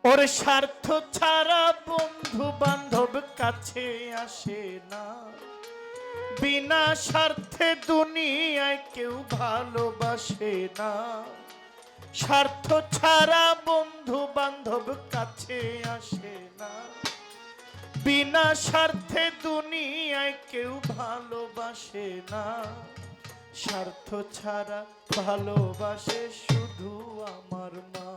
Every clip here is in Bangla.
ওর স্বার্থ ছাড়া বন্ধু বান্ধব কাছে আসে না, বিনা স্বার্থে দুনিয়ায় কেউ ভালোবাসে না। স্বার্থ ছাড়া বন্ধু বান্ধব কাছে আসে না, বিনা স্বার্থে দুনিয়ায় কেউ ভালোবাসে না। স্বার্থ ছাড়া ভালোবাসে শুধু আমার মা,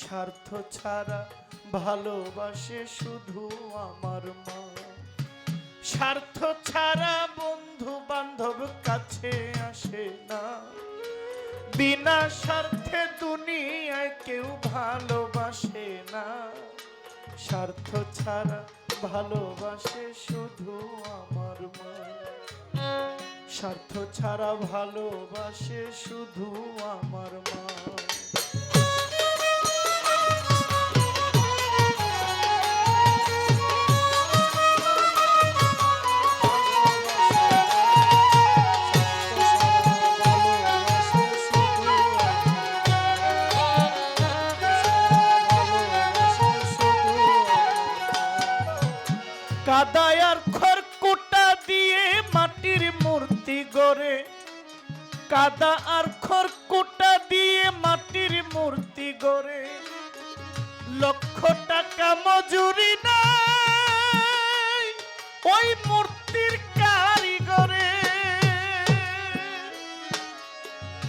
স্বার্থ ছাড়া ভালোবাসে শুধু আমার মা। স্বার্থ ছাড়া বন্ধু বান্ধব কাছে আসে না, বিনা স্বার্থে দুনিয়ায় কেউ ভালোবাসে না। স্বার্থ ছাড়া ভালোবাসে শুধু আমার মা, স্বার্থ ছাড়া ভালোবাসে শুধু আমার মা। কাদায় আর খড়কুটা দিয়ে মাটির মূর্তি গড়ে, কাদা আর খড়কুটা দিয়ে মাটির মূর্তি গড়ে, লক্ষ টাকা মজুরি নাই ওই মূর্তির কারিগরে।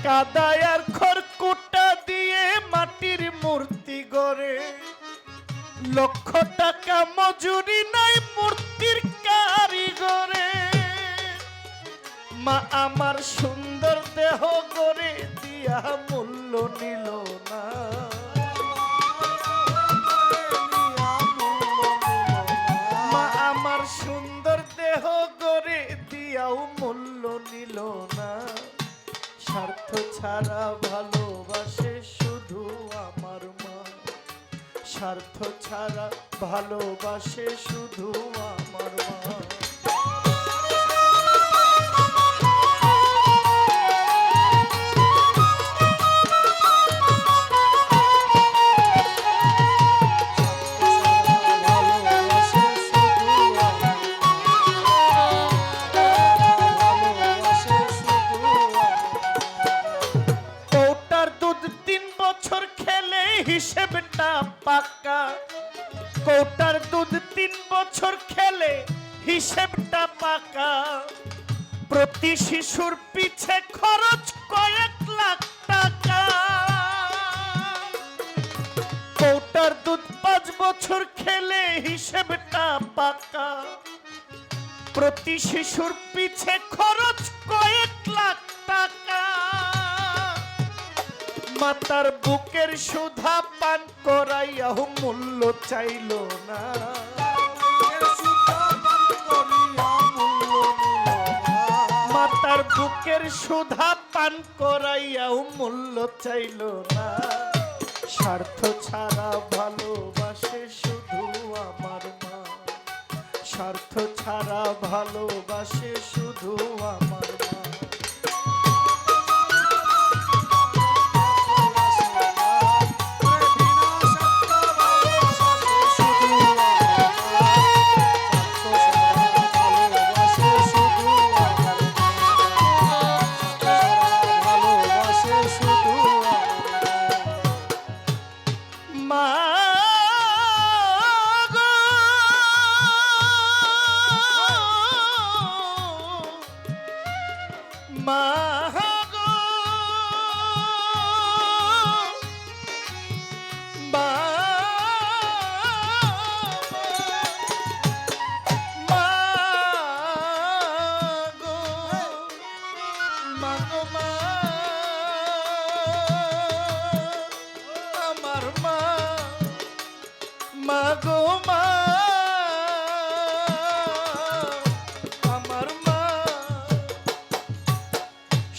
কাদায় আর খড়কুটা দিয়ে মাটির মূর্তি গড়ে, লক্ষ টাকা মজুরি নাই মূর্তির কারিগরে। মা আমার সুন্দর দেহ গড়ে দিয়া মূল্য নিল না, মা আমার সুন্দর দেহ গড়ে দিয়াও মূল্য নিল না। স্বার্থ ছাড়া ভালোবাসে শুধু আমার মা, স্বার্থ ছাড়া ভালোবাসে শুধু আমার মা। কৌটার দুধ 3 বছর খেলে হিসেবটা পাকা, কৌটার দুধ 3 বছর খেলে হিসেবটা পাকা। প্রতি শিশুর পিছে খরচ কয়েক লাখ টাকা। কৌটার দুধ 5 বছর খেলে হিসেবটা পাকা। প্রতি শিশুর পিছে খরচ কয়েক লাখ টাকা। মাতার বুকের সুধা পান করাইয়াও মূল্য চাইল না, মাতার বুকের সুধা পান করাইয়াও মূল্য চাইল না। স্বার্থ ছাড়া ভালোবাসে শুধু আমার মা, স্বার্থ ছাড়া ভালোবাসে শুধু আমার মা। মাগো মা আমার মা।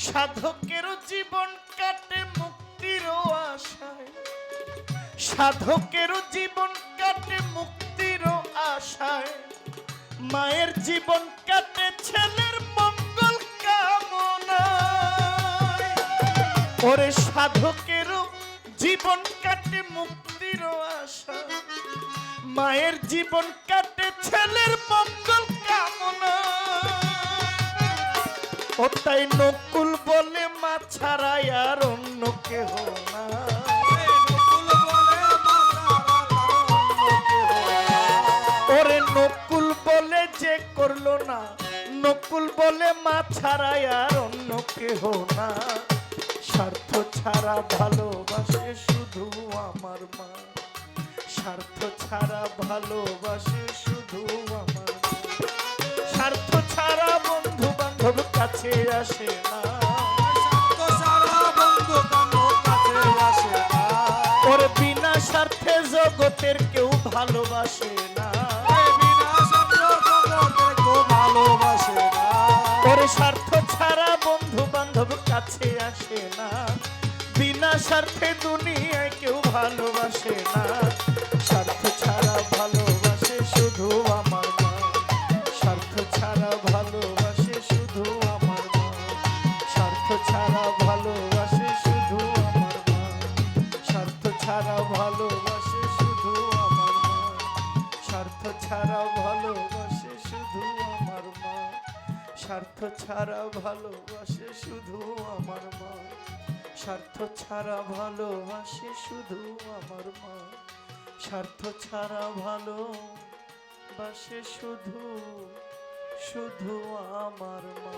সাধকের জীবন কাটে মুক্তির আশায়, সাধকের জীবন কাটে মুক্তির আশায়। মায়ের জীবন কাটে ছেলের মঙ্গল কামনায়। ওরে সাধকের জীবন কাটে কাটে মুক্তির আশা, মায়ের জীবন কাটে ছেলের মঙ্গল কামনা। ও তাই নকুল বলে মা ছাড়া আর অন্য কেহ না। ওরে নকুল বলে যে করলো না, নকুল বলে মা ছাড়া আর অন্য কেহ না। স্বার্থ ছাড়া ভালোবাসে শুধু আমার মা, স্বার্থ ছাড়া ভালোবাসে শুধু আমার মা। স্বার্থ ছাড়া বন্ধু বান্ধব কাছে আসে না, ওরে বিনা স্বার্থে জগতের কেউ ভালোবাসে না। ওরে স্বার্থ ছাড়া বন্ধু বান্ধব কাছে আসে না, বিনা স্বার্থে দুনিয়ায় কেউ ভালোবাসে না। স্বার্থ ছাড়া ভালোবাসে শুধু আমার মা, স্বার্থ ছাড়া ভালোবাসে শুধু আমার মা, স্বার্থ ছাড়া ভালোবাসে শুধু আমার মা, স্বার্থ ছাড়া ভালোবাসে শুধু আমার মা, স্বার্থ ছাড়া ভালোবাসে শুধু আমার মা, স্বার্থ ছাড়া ভালোবাসে শুধু আমার মা, স্বার্থ ছাড়া ভালোবাসে শুধু আমার মা, স্বার্থ ছাড়া ভালোবাসে শুধু শুধু আমার মা।